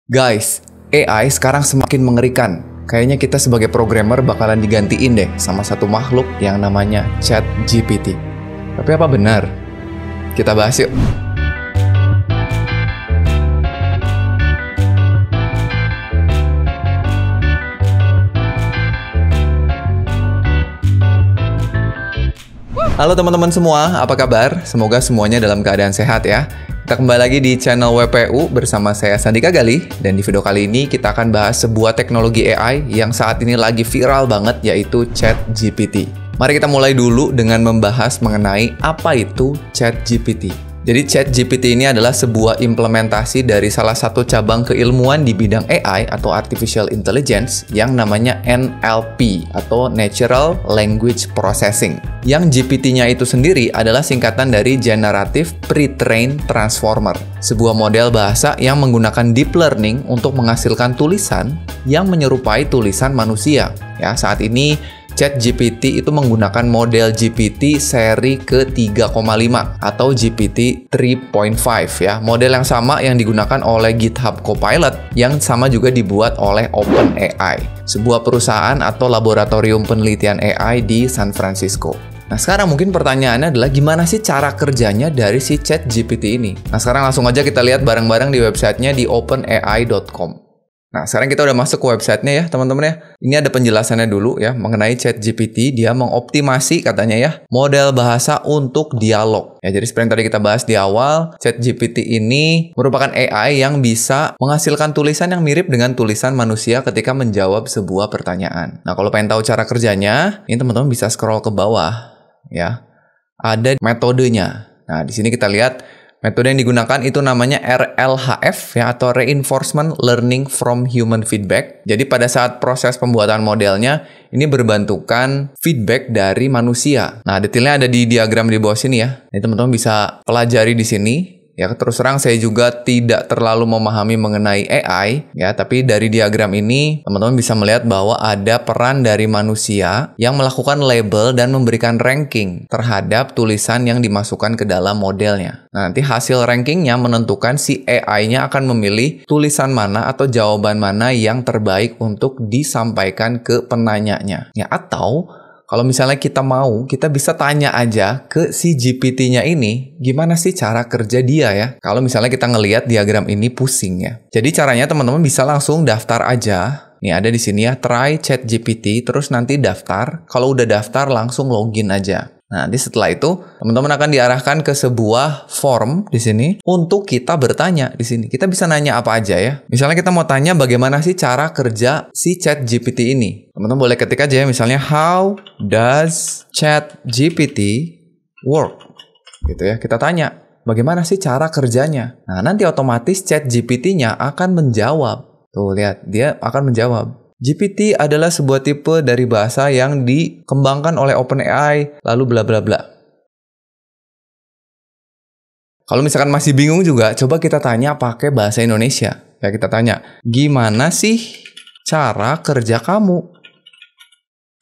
Guys, AI sekarang semakin mengerikan. Kayaknya kita sebagai programmer bakalan digantiin deh sama satu makhluk yang namanya ChatGPT. Tapi apa benar? Kita bahas yuk. Halo teman-teman semua, apa kabar? Semoga semuanya dalam keadaan sehat ya. Kita kembali lagi di channel WPU bersama saya Sandika Gali. Dan di video kali ini kita akan bahas sebuah teknologi AI yang saat ini lagi viral banget, yaitu ChatGPT. Mari kita mulai dulu dengan membahas mengenai apa itu ChatGPT. Jadi ChatGPT ini adalah sebuah implementasi dari salah satu cabang keilmuan di bidang AI atau Artificial Intelligence yang namanya NLP atau Natural Language Processing. Yang GPT-nya itu sendiri adalah singkatan dari Generative Pre-trained Transformer, sebuah model bahasa yang menggunakan deep learning untuk menghasilkan tulisan yang menyerupai tulisan manusia. Ya, saat ini ChatGPT itu menggunakan model GPT seri ke-3,5 atau GPT 3.5 ya. Model yang sama yang digunakan oleh GitHub Copilot yang sama juga dibuat oleh OpenAI, sebuah perusahaan atau laboratorium penelitian AI di San Francisco. Nah, sekarang mungkin pertanyaannya adalah gimana sih cara kerjanya dari si ChatGPT ini? Nah, sekarang langsung aja kita lihat bareng-bareng di websitenya di openai.com. Nah, sekarang kita udah masuk ke websitenya ya, teman-teman ya. Ini ada penjelasannya dulu ya, mengenai ChatGPT. Dia mengoptimasi katanya ya, model bahasa untuk dialog. Ya, jadi seperti yang tadi kita bahas di awal, ChatGPT ini merupakan AI yang bisa menghasilkan tulisan yang mirip dengan tulisan manusia ketika menjawab sebuah pertanyaan. Nah, kalau pengen tahu cara kerjanya, ini teman-teman bisa scroll ke bawah ya. Ada metodenya. Nah, di sini kita lihat metode yang digunakan itu namanya RLHF ya, atau Reinforcement Learning from Human Feedback. Jadi pada saat proses pembuatan modelnya ini berbentukan feedback dari manusia. Nah, detailnya ada di diagram di bawah sini ya. Ini teman-teman bisa pelajari di sini. Ya, terus terang saya juga tidak terlalu memahami mengenai AI ya, tapi dari diagram ini teman-teman bisa melihat bahwa ada peran dari manusia yang melakukan label dan memberikan ranking terhadap tulisan yang dimasukkan ke dalam modelnya. Nah, nanti hasil rankingnya menentukan si AI-nya akan memilih tulisan mana atau jawaban mana yang terbaik untuk disampaikan ke penanyanya. Ya, atau kalau misalnya kita mau, kita bisa tanya aja ke si GPT-nya ini, gimana sih cara kerja dia ya? Kalau misalnya kita ngelihat diagram ini pusing ya. Jadi caranya teman-teman bisa langsung daftar aja. Nih ada di sini ya, try ChatGPT, terus nanti daftar. Kalau udah daftar langsung login aja. Nah, nanti setelah itu teman-teman akan diarahkan ke sebuah form di sini untuk kita bertanya di sini. Kita bisa nanya apa aja ya. Misalnya kita mau tanya bagaimana sih cara kerja si ChatGPT ini. Teman-teman boleh ketik aja ya, misalnya how does ChatGPT work? Gitu ya. Kita tanya bagaimana sih cara kerjanya. Nah, nanti otomatis ChatGPT-nya akan menjawab. Tuh lihat, dia akan menjawab. GPT adalah sebuah tipe dari bahasa yang dikembangkan oleh OpenAI, lalu bla bla bla. Kalau misalkan masih bingung juga, coba kita tanya pakai bahasa Indonesia. Ya, kita tanya, gimana sih cara kerja kamu?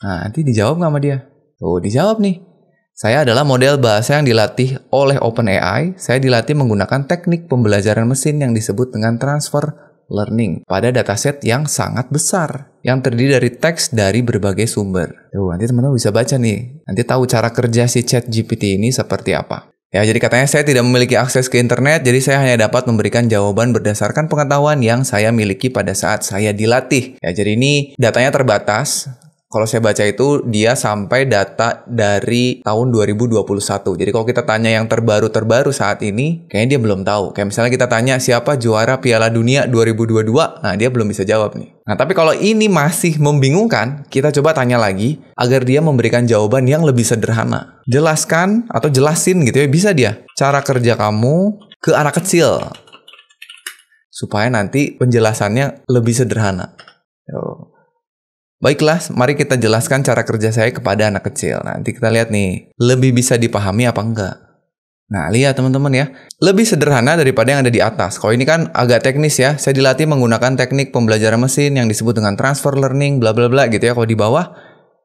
Nah, nanti dijawab nggak sama dia? Tuh, dijawab nih. Saya adalah model bahasa yang dilatih oleh OpenAI. Saya dilatih menggunakan teknik pembelajaran mesin yang disebut dengan transfer learning pada dataset yang sangat besar yang terdiri dari teks dari berbagai sumber. Nanti teman-teman bisa baca nih. Nanti tahu cara kerja si ChatGPT ini seperti apa. Ya, jadi katanya saya tidak memiliki akses ke internet, jadi saya hanya dapat memberikan jawaban berdasarkan pengetahuan yang saya miliki pada saat saya dilatih. Ya, jadi ini datanya terbatas. Kalau saya baca itu dia sampai data dari tahun 2021. Jadi kalau kita tanya yang terbaru saat ini, kayaknya dia belum tahu. Kayak misalnya kita tanya siapa juara Piala Dunia 2022, nah dia belum bisa jawab nih. Nah, tapi kalau ini masih membingungkan, kita coba tanya lagi agar dia memberikan jawaban yang lebih sederhana. Jelaskan atau jelasin gitu ya, bisa dia. Cara kerja kamu ke anak kecil. Supaya nanti penjelasannya lebih sederhana. Baiklah, mari kita jelaskan cara kerja saya kepada anak kecil. Nanti kita lihat nih, lebih bisa dipahami apa enggak. Nah, lihat teman-teman ya. Lebih sederhana daripada yang ada di atas. Kalau ini kan agak teknis ya. Saya dilatih menggunakan teknik pembelajaran mesin yang disebut dengan transfer learning, bla bla bla gitu ya. Kalau di bawah,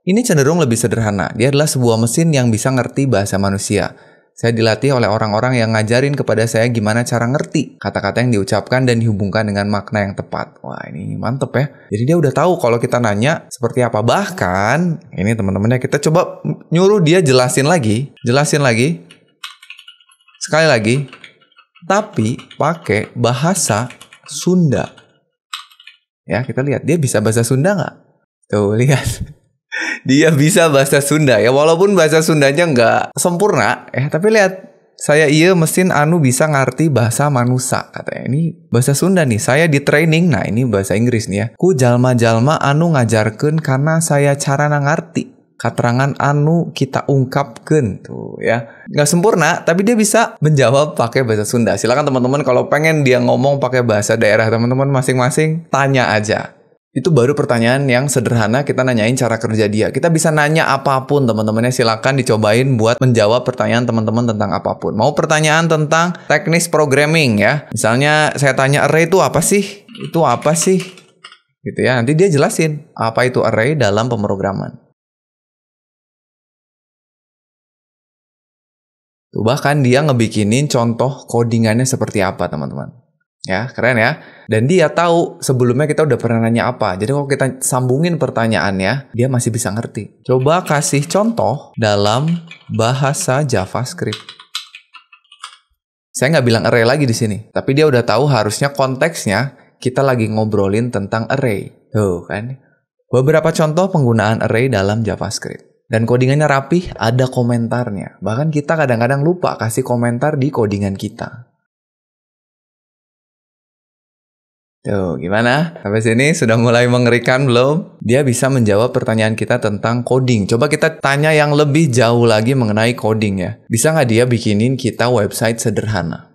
ini cenderung lebih sederhana. Dia adalah sebuah mesin yang bisa ngerti bahasa manusia. Saya dilatih oleh orang-orang yang ngajarin kepada saya gimana cara ngerti kata-kata yang diucapkan dan dihubungkan dengan makna yang tepat. Wah, ini mantep ya. Jadi dia udah tahu kalau kita nanya seperti apa. Bahkan, ini teman-temannya kita coba nyuruh dia jelasin lagi. Sekali lagi. Tapi pakai bahasa Sunda. Ya, kita lihat. Dia bisa bahasa Sunda nggak? Tuh, lihat. Dia bisa bahasa Sunda ya, walaupun bahasa Sundanya nggak sempurna ya, tapi lihat, saya mesin anu bisa ngerti bahasa manusia katanya. Ini bahasa Sunda nih, saya di training. Nah ini bahasa Inggris nih ya. Ku jalma-jalma anu ngajarkeun karena saya cara ngerti katerangan anu kita ungkapkan tuh ya. Nggak sempurna, tapi dia bisa menjawab pakai bahasa Sunda. Silakan teman-teman kalau pengen dia ngomong pakai bahasa daerah teman-teman masing-masing, tanya aja. Itu baru pertanyaan yang sederhana, kita nanyain cara kerja dia. Kita bisa nanya apapun teman-temannya, silakan dicobain buat menjawab pertanyaan teman-teman tentang apapun. Mau pertanyaan tentang teknis programming ya. Misalnya saya tanya array itu apa sih? Itu apa sih? Gitu ya, nanti dia jelasin apa itu array dalam pemrograman. Tuh, bahkan dia ngebikinin contoh codingannya seperti apa teman-teman. Ya, keren ya. Dan dia tahu sebelumnya kita udah pernah nanya apa. Jadi kalau kita sambungin pertanyaannya, dia masih bisa ngerti. Coba kasih contoh dalam bahasa JavaScript. Saya nggak bilang array lagi di sini. Tapi dia udah tahu harusnya konteksnya kita lagi ngobrolin tentang array. Tuh kan. Beberapa contoh penggunaan array dalam JavaScript. Dan codingannya rapih, ada komentarnya. Bahkan kita kadang-kadang lupa kasih komentar di codingan kita. Tuh, gimana? Sampai sini sudah mulai mengerikan belum? Dia bisa menjawab pertanyaan kita tentang coding. Coba kita tanya yang lebih jauh lagi mengenai coding ya. Bisa nggak dia bikinin kita website sederhana?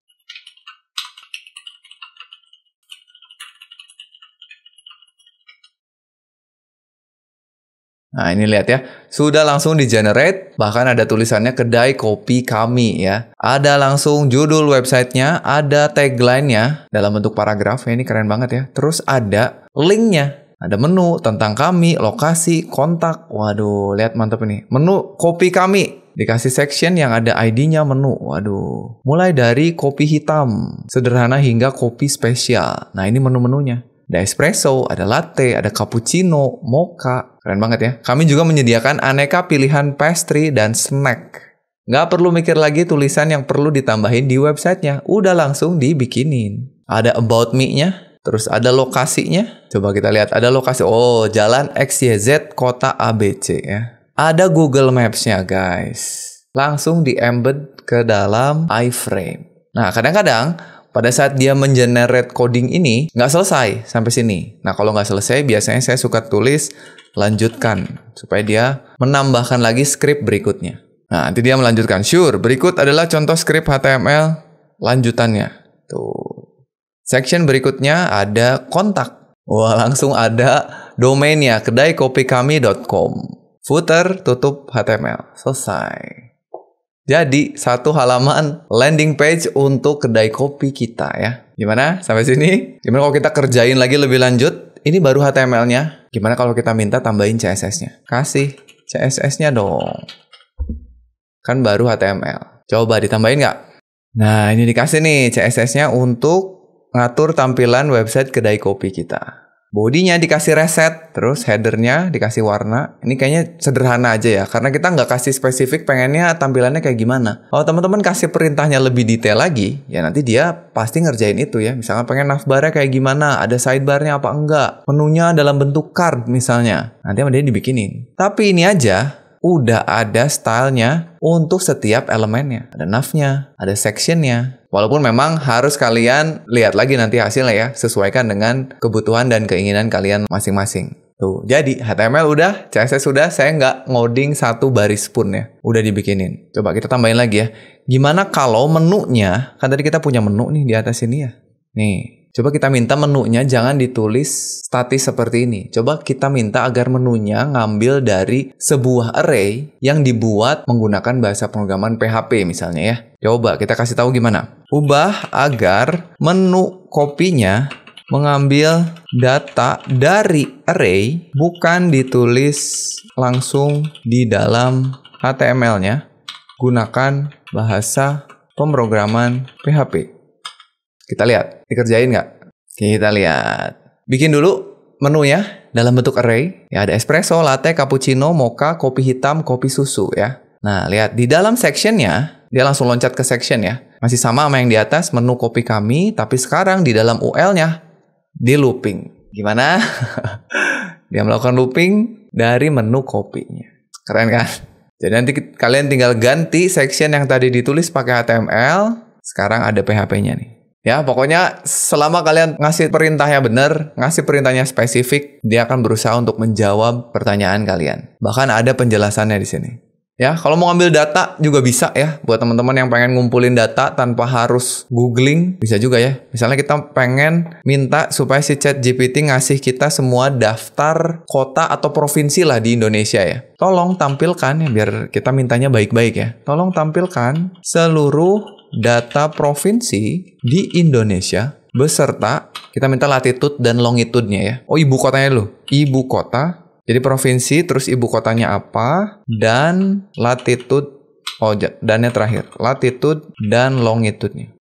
Nah, ini lihat ya. Sudah langsung di-generate, bahkan ada tulisannya kedai kopi kami ya. Ada langsung judul websitenya, ada tagline-nya dalam bentuk paragraf. Ya, ini keren banget ya. Terus ada link-nya. Ada menu tentang kami, lokasi, kontak. Waduh, lihat mantap ini. Menu kopi kami. Dikasih section yang ada ID-nya menu. Waduh. Mulai dari kopi hitam, sederhana hingga kopi spesial. Nah, ini menu-menunya. Ada espresso, ada latte, ada cappuccino, mocha. Keren banget ya. Kami juga menyediakan aneka pilihan pastry dan snack. Nggak perlu mikir lagi tulisan yang perlu ditambahin di websitenya. Udah langsung dibikinin. Ada about me-nya. Terus ada lokasinya. Coba kita lihat. Ada lokasi. Oh, jalan XYZ kota ABC ya. Ada Google Maps-nya guys. Langsung di-embed ke dalam iframe. Nah, kadang-kadang pada saat dia mengenerate coding ini, nggak selesai sampai sini. Nah, kalau nggak selesai, biasanya saya suka tulis lanjutkan. Supaya dia menambahkan lagi script berikutnya. Nah, nanti dia melanjutkan. Sure, berikut adalah contoh script HTML lanjutannya. Tuh. Section berikutnya ada kontak. Wah, langsung ada domainnya, kedaikopikami.com. Footer, tutup HTML. Selesai. Jadi, satu halaman landing page untuk kedai kopi kita ya. Gimana? Sampai sini? Gimana kalau kita kerjain lagi lebih lanjut? Ini baru HTML-nya. Gimana kalau kita minta tambahin CSS-nya? Kasih CSS-nya dong. Kan baru HTML. Coba ditambahin nggak? Nah, ini dikasih nih CSS-nya untuk ngatur tampilan website kedai kopi kita. Bodinya dikasih reset, terus headernya dikasih warna. Ini kayaknya sederhana aja ya, karena kita nggak kasih spesifik pengennya tampilannya kayak gimana. Kalau teman-teman kasih perintahnya lebih detail lagi, ya nanti dia pasti ngerjain itu ya. Misalnya pengen navbarnya kayak gimana, ada sidebarnya apa enggak, menunya dalam bentuk card misalnya. Nanti sama dia dibikinin. Tapi ini aja, udah ada stylenya untuk setiap elemennya. Ada navnya, ada sectionnya. Walaupun memang harus kalian lihat lagi nanti hasilnya ya, sesuaikan dengan kebutuhan dan keinginan kalian masing-masing. Tuh, jadi HTML udah, CSS sudah, saya nggak ngoding satu baris pun ya. Udah dibikinin. Coba kita tambahin lagi ya. Gimana kalau menunya, kan tadi kita punya menu nih di atas sini ya. Nih, coba kita minta menunya jangan ditulis statis seperti ini. Coba kita minta agar menunya ngambil dari sebuah array yang dibuat menggunakan bahasa pemrograman PHP misalnya ya. Coba kita kasih tahu gimana. Ubah agar menu kopinya mengambil data dari array, bukan ditulis langsung di dalam HTML-nya. Gunakan bahasa pemrograman PHP. Kita lihat, dikerjain nggak? Kita lihat. Bikin dulu menunya dalam bentuk array. Ya, ada espresso, latte, cappuccino, mocha, kopi hitam, kopi susu ya. Nah, lihat di dalam sectionnya, dia langsung loncat ke section ya. Masih sama yang di atas, menu kopi kami, tapi sekarang di dalam UL-nya, di looping. Gimana? Dia melakukan looping dari menu kopinya. Keren kan? Jadi nanti kalian tinggal ganti section yang tadi ditulis pakai HTML, sekarang ada PHP-nya nih. Ya, pokoknya selama kalian ngasih perintahnya benar, ngasih perintahnya spesifik, dia akan berusaha untuk menjawab pertanyaan kalian. Bahkan ada penjelasannya di sini. Ya, kalau mau ngambil data juga bisa ya. Buat teman-teman yang pengen ngumpulin data tanpa harus googling, bisa juga ya. Misalnya kita pengen minta supaya si ChatGPT ngasih kita semua daftar kota atau provinsi lah di Indonesia ya. Tolong tampilkan ya, biar kita mintanya baik-baik ya. Tolong tampilkan seluruh data provinsi di Indonesia beserta kita minta latitude dan longitude-nya ya. Oh, ibu kotanya dulu. Ibu kota. Jadi provinsi, terus ibu kotanya apa, dan latitude, dannya terakhir, latitude dan longitude-nya.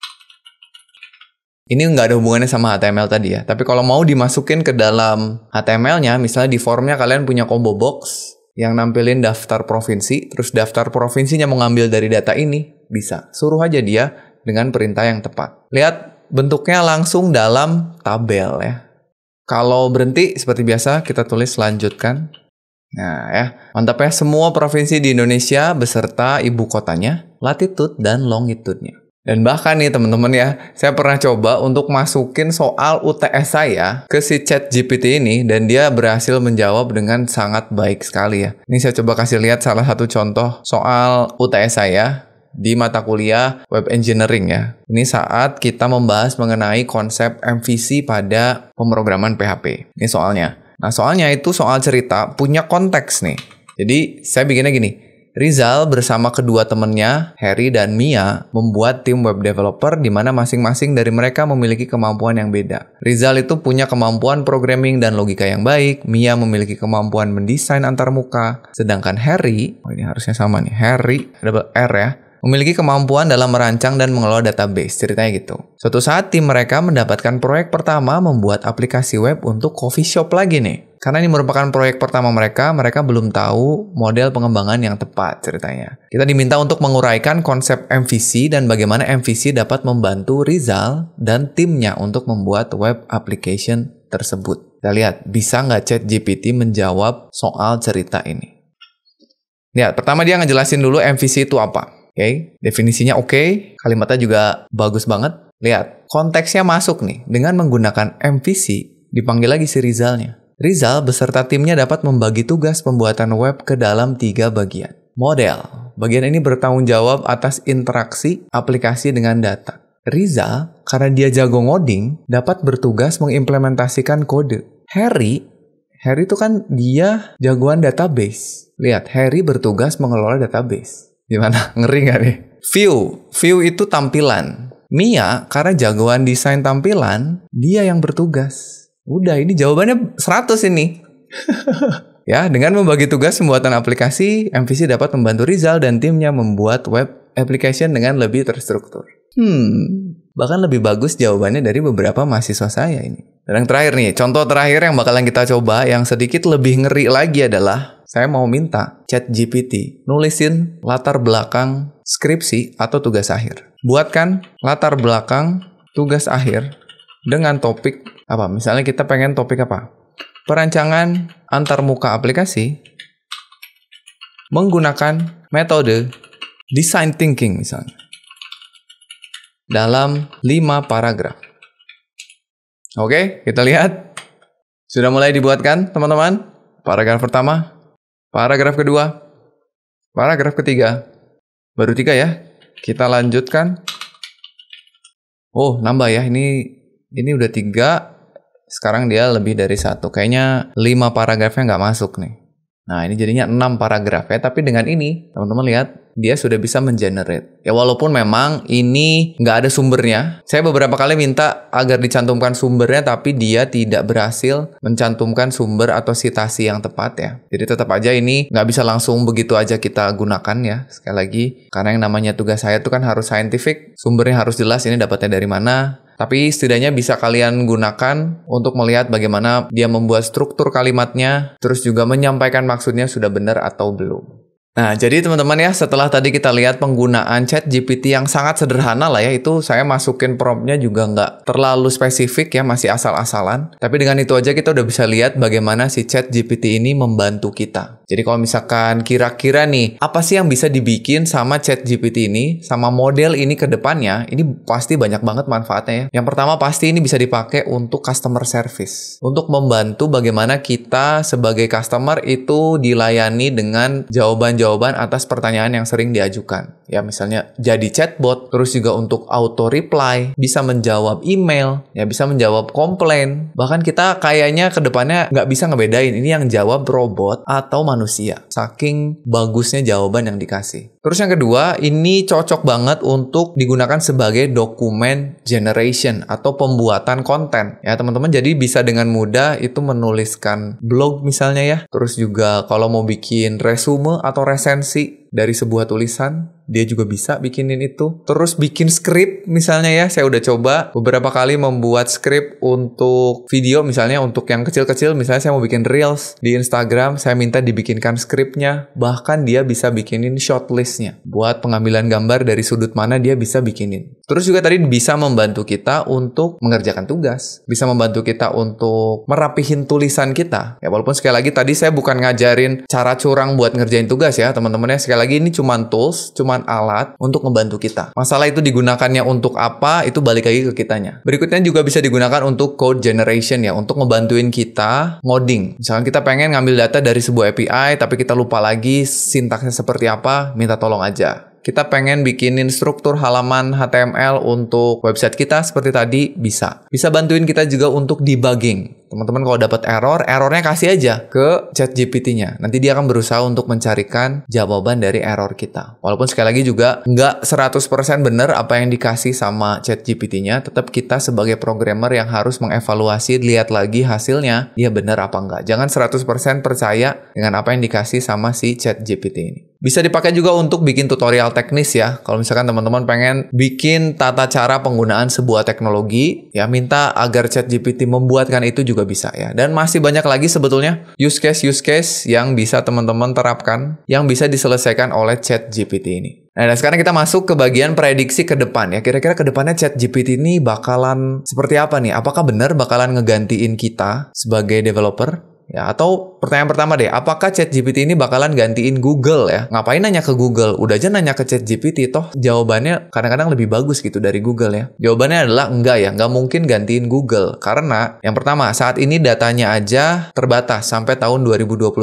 Ini nggak ada hubungannya sama HTML tadi ya, tapi kalau mau dimasukin ke dalam HTML-nya, misalnya di formnya kalian punya combo box yang nampilin daftar provinsi, terus daftar provinsinya mau ngambil dari data ini, bisa. Suruh aja dia dengan perintah yang tepat. Lihat, bentuknya langsung dalam tabel ya. Kalau berhenti, seperti biasa, kita tulis lanjutkan. Nah ya, mantap ya. Semua provinsi di Indonesia beserta ibu kotanya, latitude dan longitude-nya. Dan bahkan nih teman-teman ya, saya pernah coba untuk masukin soal UTS saya ke si ChatGPT ini, dan dia berhasil menjawab dengan sangat baik sekali ya. Ini saya coba kasih lihat salah satu contoh soal UTS saya di mata kuliah Web Engineering ya. Ini saat kita membahas mengenai konsep MVC pada pemrograman PHP. Ini soalnya. Nah, soalnya itu soal cerita punya konteks nih. Jadi, saya bikinnya gini. Rizal bersama kedua temannya, Harry dan Mia, membuat tim web developer di mana masing-masing dari mereka memiliki kemampuan yang beda. Rizal itu punya kemampuan programming dan logika yang baik, Mia memiliki kemampuan mendesain antarmuka, sedangkan Harry, ini harusnya sama nih, Harry, double R ya, memiliki kemampuan dalam merancang dan mengelola database, ceritanya gitu. Suatu saat tim mereka mendapatkan proyek pertama membuat aplikasi web untuk coffee shop lagi nih. Karena ini merupakan proyek pertama mereka belum tahu model pengembangan yang tepat ceritanya. Kita diminta untuk menguraikan konsep MVC dan bagaimana MVC dapat membantu Rizal dan timnya untuk membuat web application tersebut. Kita lihat, bisa nggak ChatGPT menjawab soal cerita ini? Lihat, pertama dia ngejelasin dulu MVC itu apa. Oke, definisinya oke, kalimatnya juga bagus banget. Lihat, konteksnya masuk nih. Dengan menggunakan MVC, dipanggil lagi si Rizalnya. Rizal beserta timnya dapat membagi tugas pembuatan web ke dalam 3 bagian. Model, bagian ini bertanggung jawab atas interaksi aplikasi dengan data. Rizal, karena dia jago ngoding, dapat bertugas mengimplementasikan kode. Harry itu kan dia jagoan database. Lihat, Harry bertugas mengelola database. Gimana? Ngeri nggak nih? View itu tampilan. Mia, karena jagoan desain tampilan, dia yang bertugas. Udah, ini jawabannya 100 ini. Ya, dengan membagi tugas pembuatan aplikasi, MVC dapat membantu Rizal dan timnya membuat web application dengan lebih terstruktur. Bahkan lebih bagus jawabannya dari beberapa mahasiswa saya ini. Dan yang terakhir nih, contoh terakhir yang bakalan kita coba, yang sedikit lebih ngeri lagi adalah, saya mau minta ChatGPT nulisin latar belakang skripsi atau tugas akhir. Buatkan latar belakang tugas akhir dengan topik apa? Misalnya kita pengen topik apa? Perancangan antarmuka aplikasi menggunakan metode design thinking misalnya. Dalam 5 paragraf. Oke, kita lihat. Sudah mulai dibuatkan, teman-teman? Paragraf pertama. Paragraf kedua, paragraf ketiga, baru 3 ya. Kita lanjutkan. Oh, nambah ya. Ini udah 3. Sekarang dia lebih dari 1. Kayaknya 5 paragrafnya nggak masuk nih. Nah, ini jadinya 6 paragraf ya. Tapi dengan ini, teman-teman lihat, dia sudah bisa mengenerate. Ya walaupun memang ini nggak ada sumbernya. Saya beberapa kali minta agar dicantumkan sumbernya, tapi dia tidak berhasil mencantumkan sumber atau sitasi yang tepat ya. Jadi tetap aja ini nggak bisa langsung begitu aja kita gunakan ya. Sekali lagi, karena yang namanya tugas saya itu kan harus scientific. Sumbernya harus jelas, ini dapatnya dari mana. Tapi setidaknya bisa kalian gunakan untuk melihat bagaimana dia membuat struktur kalimatnya, terus juga menyampaikan maksudnya sudah benar atau belum. Nah, jadi teman-teman ya, setelah tadi kita lihat penggunaan ChatGPT yang sangat sederhana lah ya, itu saya masukin promptnya juga nggak terlalu spesifik ya, masih asal-asalan. Tapi dengan itu aja kita udah bisa lihat bagaimana si ChatGPT ini membantu kita. Jadi kalau misalkan kira-kira nih, apa sih yang bisa dibikin sama ChatGPT ini, sama model ini ke depannya, ini pasti banyak banget manfaatnya ya. Yang pertama pasti ini bisa dipakai untuk customer service. Untuk membantu bagaimana kita sebagai customer itu dilayani dengan jawaban atas pertanyaan yang sering diajukan. Ya, misalnya jadi chatbot, terus juga untuk auto reply, bisa menjawab email, ya bisa menjawab komplain. Bahkan kita kayaknya ke depannya nggak bisa ngebedain ini yang jawab robot atau manusia. Saking bagusnya jawaban yang dikasih. Terus yang kedua, ini cocok banget untuk digunakan sebagai dokumen generation atau pembuatan konten. Ya teman-teman, jadi bisa dengan mudah itu menuliskan blog misalnya ya. Terus juga kalau mau bikin resume atau resensi dari sebuah tulisan, dia juga bisa bikinin itu. Terus bikin skrip misalnya ya, saya udah coba beberapa kali membuat skrip untuk video misalnya, untuk yang kecil-kecil misalnya saya mau bikin reels di Instagram, saya minta dibikinkan skripnya, bahkan dia bisa bikinin shortlistnya. Buat pengambilan gambar dari sudut mana dia bisa bikinin. Terus juga tadi bisa membantu kita untuk mengerjakan tugas, bisa membantu kita untuk merapihin tulisan kita. Ya walaupun sekali lagi tadi saya bukan ngajarin cara curang buat ngerjain tugas ya teman-teman ya, sekali lagi ini cuman tools, cuman alat untuk membantu kita. Masalah itu digunakannya untuk apa, itu balik lagi ke kitanya. Berikutnya juga bisa digunakan untuk code generation ya, untuk ngebantuin kita ngoding. Misalkan kita pengen ngambil data dari sebuah API, tapi kita lupa lagi sintaksnya seperti apa, minta tolong aja. Kita pengen bikinin struktur halaman HTML untuk website kita seperti tadi, bisa. Bisa bantuin kita juga untuk debugging. Teman-teman kalau dapat errornya kasih aja ke ChatGPT-nya. Nanti dia akan berusaha untuk mencarikan jawaban dari error kita. Walaupun sekali lagi juga nggak 100% benar apa yang dikasih sama ChatGPT-nya, tetap kita sebagai programmer yang harus mengevaluasi, lihat lagi hasilnya, dia benar apa enggak. Jangan 100% percaya dengan apa yang dikasih sama si ChatGPT ini. Bisa dipakai juga untuk bikin tutorial teknis ya. Kalau misalkan teman-teman pengen bikin tata cara penggunaan sebuah teknologi, ya minta agar ChatGPT membuatkan itu juga bisa ya. Dan masih banyak lagi sebetulnya use case yang bisa teman-teman terapkan, yang bisa diselesaikan oleh ChatGPT ini. Nah, dan sekarang kita masuk ke bagian prediksi ke depan ya. Kira-kira ke depannya ChatGPT ini bakalan seperti apa nih? Apakah benar bakalan ngegantiin kita sebagai developer? Ya, atau pertanyaan pertama deh, apakah ChatGPT ini bakalan gantiin Google ya? Ngapain nanya ke Google? Udah aja nanya ke ChatGPT, toh jawabannya kadang-kadang lebih bagus gitu dari Google ya. Jawabannya adalah enggak ya, nggak mungkin gantiin Google. Karena yang pertama, saat ini datanya aja terbatas sampai tahun 2021,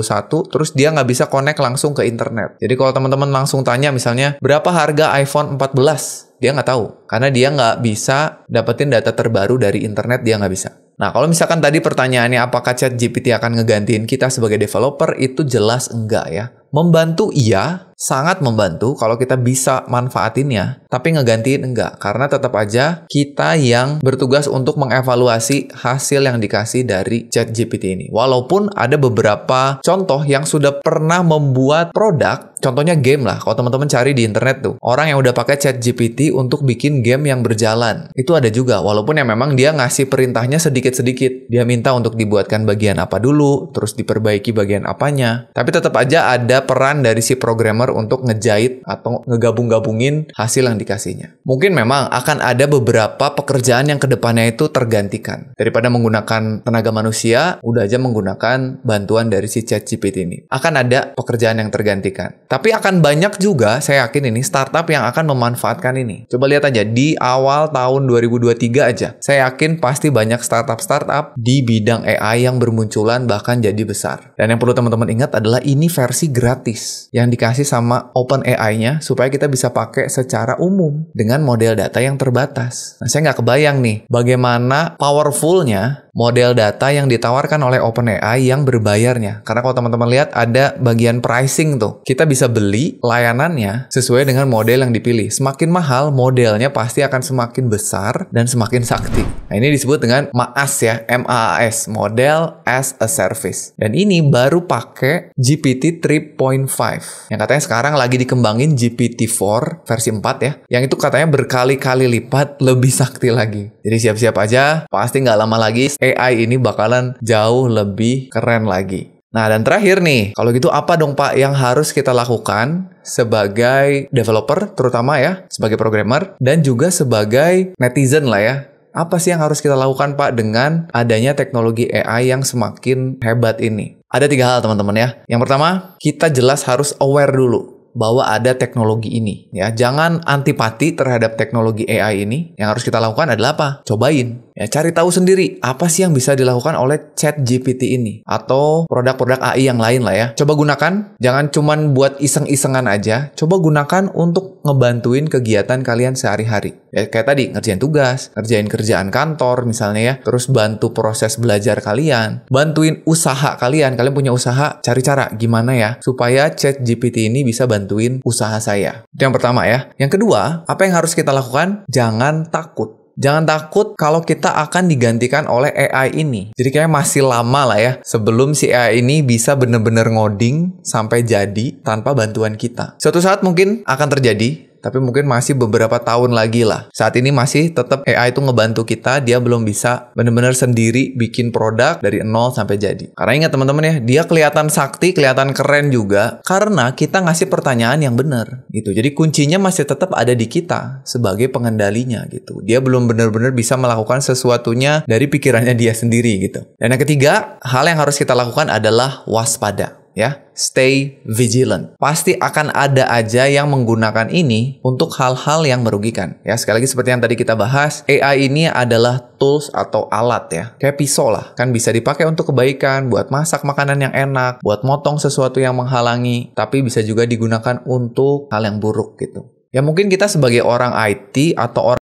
terus dia nggak bisa connect langsung ke internet. Jadi kalau teman-teman langsung tanya misalnya, berapa harga iPhone 14? Dia nggak tahu, karena dia nggak bisa dapetin data terbaru dari internet, dia nggak bisa. Nah, kalau misalkan tadi pertanyaannya apakah ChatGPT akan ngegantiin kita sebagai developer, itu jelas enggak ya. Membantu iya, sangat membantu kalau kita bisa manfaatinnya, tapi ngegantiin enggak. Karena tetap aja kita yang bertugas untuk mengevaluasi hasil yang dikasih dari ChatGPT ini. Walaupun ada beberapa contoh yang sudah pernah membuat produk, contohnya game lah. Kalau teman-teman cari di internet tuh, orang yang udah pakai ChatGPT untuk bikin game yang berjalan. Itu ada juga, walaupun ya memang dia ngasih perintahnya sedikit-sedikit. Dia minta untuk dibuatkan bagian apa dulu, terus diperbaiki bagian apanya. Tapi tetap aja ada peran dari si programmer untuk ngejahit atau ngegabung-gabungin hasil yang dikasihnya. Mungkin memang akan ada beberapa pekerjaan yang kedepannya itu tergantikan. Daripada menggunakan tenaga manusia, udah aja menggunakan bantuan dari si ChatGPT ini. Akan ada pekerjaan yang tergantikan. Tapi akan banyak juga, saya yakin ini, startup yang akan memanfaatkan ini. Coba lihat aja, di awal tahun 2023 aja, saya yakin pasti banyak startup-startup di bidang AI yang bermunculan bahkan jadi besar. Dan yang perlu teman-teman ingat adalah ini versi gratis yang dikasih sama OpenAI-nya supaya kita bisa pakai secara umum dengan model data yang terbatas. Nah, saya nggak kebayang nih bagaimana powerful-nya model data yang ditawarkan oleh OpenAI yang berbayarnya. Karena kalau teman-teman lihat ada bagian pricing tuh. Kita bisa beli layanannya sesuai dengan model yang dipilih. Semakin mahal, modelnya pasti akan semakin besar dan semakin sakti. Nah, ini disebut dengan MAAS ya, MAAS, Model as a Service. Dan ini baru pakai GPT 3.5. Yang katanya sekarang lagi dikembangin GPT-4 versi 4 ya. Yang itu katanya berkali-kali lipat lebih sakti lagi. Jadi siap-siap aja, pasti nggak lama lagi AI ini bakalan jauh lebih keren lagi. Nah, dan terakhir nih, kalau gitu apa dong Pak yang harus kita lakukan sebagai developer, terutama ya, sebagai programmer, dan juga sebagai netizen lah ya. Apa sih yang harus kita lakukan Pak dengan adanya teknologi AI yang semakin hebat ini? Ada 3 hal teman-teman ya. Yang pertama, kita jelas harus aware dulu bahwa ada teknologi ini ya. Jangan antipati terhadap teknologi AI ini. Yang harus kita lakukan adalah apa? Cobain. Ya, cari tahu sendiri apa sih yang bisa dilakukan oleh ChatGPT ini atau produk-produk AI yang lain lah ya. Coba gunakan, jangan cuman buat iseng-isengan aja. Coba gunakan untuk ngebantuin kegiatan kalian sehari-hari. Ya, kayak tadi ngerjain tugas, ngerjain kerjaan kantor misalnya ya. Terus bantu proses belajar kalian, bantuin usaha kalian. Kalian punya usaha, cari cara gimana ya supaya ChatGPT ini bisa bantuin usaha saya. Itu yang pertama ya. Yang kedua, apa yang harus kita lakukan? Jangan takut. Jangan takut kalau kita akan digantikan oleh AI ini. Jadi kayaknya masih lama lah ya sebelum si AI ini bisa bener-bener ngoding sampai jadi tanpa bantuan kita. Suatu saat mungkin akan terjadi, tapi mungkin masih beberapa tahun lagi lah. Saat ini masih tetap AI itu ngebantu kita, dia belum bisa bener-bener sendiri bikin produk dari nol sampai jadi. Karena ingat teman-teman ya, dia kelihatan sakti, kelihatan keren juga, karena kita ngasih pertanyaan yang benar gitu. Jadi kuncinya masih tetap ada di kita sebagai pengendalinya gitu. Dia belum benar-benar bisa melakukan sesuatunya dari pikirannya dia sendiri gitu. Dan yang ketiga, hal yang harus kita lakukan adalah waspada. Ya, stay vigilant. Pasti akan ada aja yang menggunakan ini untuk hal-hal yang merugikan. Ya, sekali lagi seperti yang tadi kita bahas, AI ini adalah tools atau alat ya. Kayak pisau lah, kan bisa dipakai untuk kebaikan, buat masak makanan yang enak, buat motong sesuatu yang menghalangi, tapi bisa juga digunakan untuk hal yang buruk gitu. Ya mungkin kita sebagai orang IT atau orang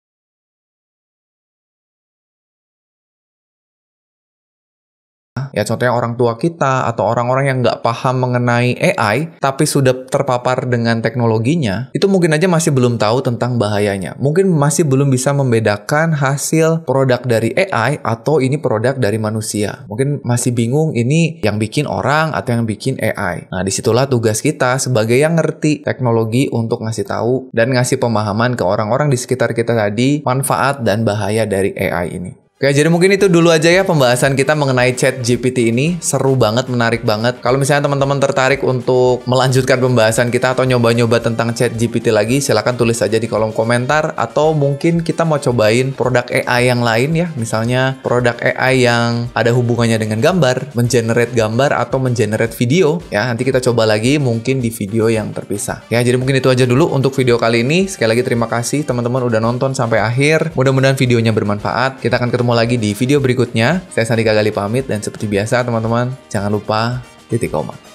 ya contohnya orang tua kita atau orang-orang yang nggak paham mengenai AI tapi sudah terpapar dengan teknologinya, itu mungkin aja masih belum tahu tentang bahayanya. Mungkin masih belum bisa membedakan hasil produk dari AI atau ini produk dari manusia. Mungkin masih bingung ini yang bikin orang atau yang bikin AI. Nah, disitulah tugas kita sebagai yang ngerti teknologi untuk ngasih tahu dan ngasih pemahaman ke orang-orang di sekitar kita tadi manfaat dan bahaya dari AI ini. Oke, jadi mungkin itu dulu aja ya pembahasan kita mengenai ChatGPT ini. Seru banget, menarik banget. Kalau misalnya teman-teman tertarik untuk melanjutkan pembahasan kita atau nyoba-nyoba tentang ChatGPT lagi, silahkan tulis aja di kolom komentar. Atau mungkin kita mau cobain produk AI yang lain ya. Misalnya produk AI yang ada hubungannya dengan gambar, mengenerate gambar atau mengenerate video. Ya, nanti kita coba lagi mungkin di video yang terpisah. Ya, jadi mungkin itu aja dulu untuk video kali ini. Sekali lagi terima kasih teman-teman udah nonton sampai akhir. Mudah-mudahan videonya bermanfaat. Kita akan ketemu lagi di video berikutnya. Saya Sandika Gali pamit dan seperti biasa teman-teman, jangan lupa titik koma.